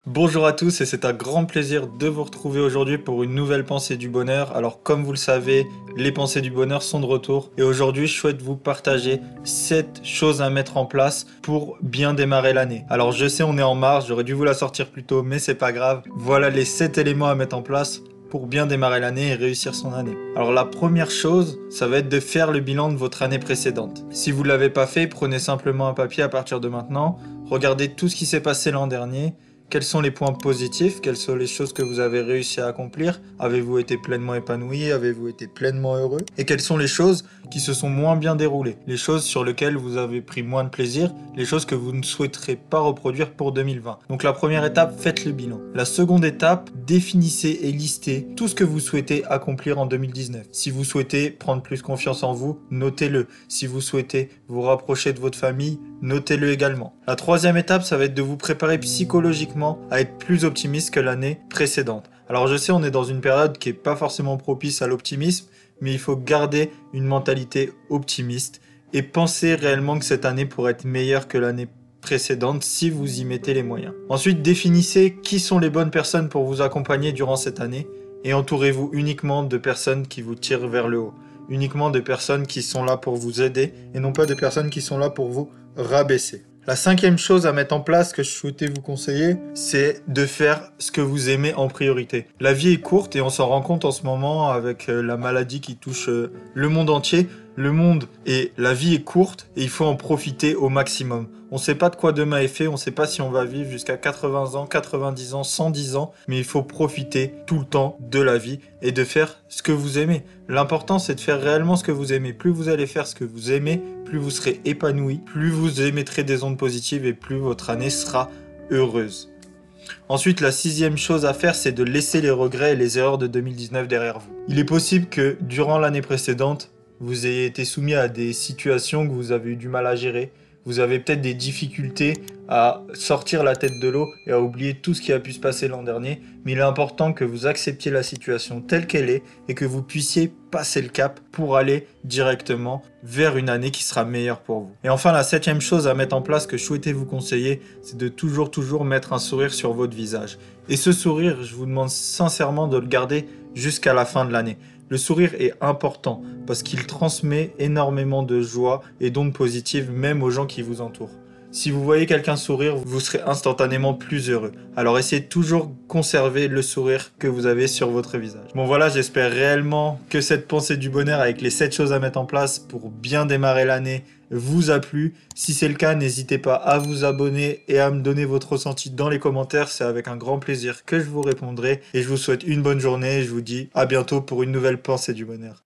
Bonjour à tous et c'est un grand plaisir de vous retrouver aujourd'hui pour une nouvelle pensée du bonheur. Alors comme vous le savez, les pensées du bonheur sont de retour et aujourd'hui je souhaite vous partager 7 choses à mettre en place pour bien démarrer l'année. Alors je sais on est en mars, j'aurais dû vous la sortir plus tôt mais c'est pas grave. Voilà les 7 éléments à mettre en place pour bien démarrer l'année et réussir son année. Alors la première chose, ça va être de faire le bilan de votre année précédente. Si vous ne l'avez pas fait, prenez simplement un papier à partir de maintenant, regardez tout ce qui s'est passé l'an dernier. Quels sont les points positifs? Quelles sont les choses que vous avez réussi à accomplir? Avez-vous été pleinement épanoui? Avez-vous été pleinement heureux? Et quelles sont les choses qui se sont moins bien déroulées? Les choses sur lesquelles vous avez pris moins de plaisir? Les choses que vous ne souhaiterez pas reproduire pour 2020? Donc la première étape, faites le bilan. La seconde étape, définissez et listez tout ce que vous souhaitez accomplir en 2019. Si vous souhaitez prendre plus confiance en vous, notez-le. Si vous souhaitez vous rapprocher de votre famille, notez-le également. La troisième étape, ça va être de vous préparer psychologiquement à être plus optimiste que l'année précédente. Alors je sais, on est dans une période qui n'est pas forcément propice à l'optimisme, mais il faut garder une mentalité optimiste et penser réellement que cette année pourrait être meilleure que l'année précédente si vous y mettez les moyens. Ensuite, définissez qui sont les bonnes personnes pour vous accompagner durant cette année et entourez-vous uniquement de personnes qui vous tirent vers le haut. Uniquement de personnes qui sont là pour vous aider et non pas de personnes qui sont là pour vous rabaisser. La cinquième chose à mettre en place que je souhaitais vous conseiller, c'est de faire ce que vous aimez en priorité. La vie est courte et on s'en rend compte en ce moment avec la maladie qui touche le monde entier. Le monde et la vie est courte et il faut en profiter au maximum. On ne sait pas de quoi demain est fait, on ne sait pas si on va vivre jusqu'à 80 ans, 90 ans, 110 ans, mais il faut profiter tout le temps de la vie et de faire ce que vous aimez. L'important, c'est de faire réellement ce que vous aimez. Plus vous allez faire ce que vous aimez, plus vous serez épanoui, plus vous émettrez des ondes positives et plus votre année sera heureuse. Ensuite, la sixième chose à faire, c'est de laisser les regrets et les erreurs de 2019 derrière vous. Il est possible que durant l'année précédente, vous ayez été soumis à des situations que vous avez eu du mal à gérer. Vous avez peut-être des difficultés à sortir la tête de l'eau et à oublier tout ce qui a pu se passer l'an dernier. Mais il est important que vous acceptiez la situation telle qu'elle est et que vous puissiez passer le cap pour aller directement vers une année qui sera meilleure pour vous. Et enfin, la septième chose à mettre en place que je souhaitais vous conseiller, c'est de toujours mettre un sourire sur votre visage. Et ce sourire, je vous demande sincèrement de le garder jusqu'à la fin de l'année. Le sourire est important parce qu'il transmet énormément de joie et d'ondes positives même aux gens qui vous entourent. Si vous voyez quelqu'un sourire, vous serez instantanément plus heureux. Alors essayez de toujours conserver le sourire que vous avez sur votre visage. Bon voilà, j'espère réellement que cette pensée du bonheur avec les 7 choses à mettre en place pour bien démarrer l'année vous a plu. Si c'est le cas, n'hésitez pas à vous abonner et à me donner votre ressenti dans les commentaires. C'est avec un grand plaisir que je vous répondrai. Et je vous souhaite une bonne journée et je vous dis à bientôt pour une nouvelle pensée du bonheur.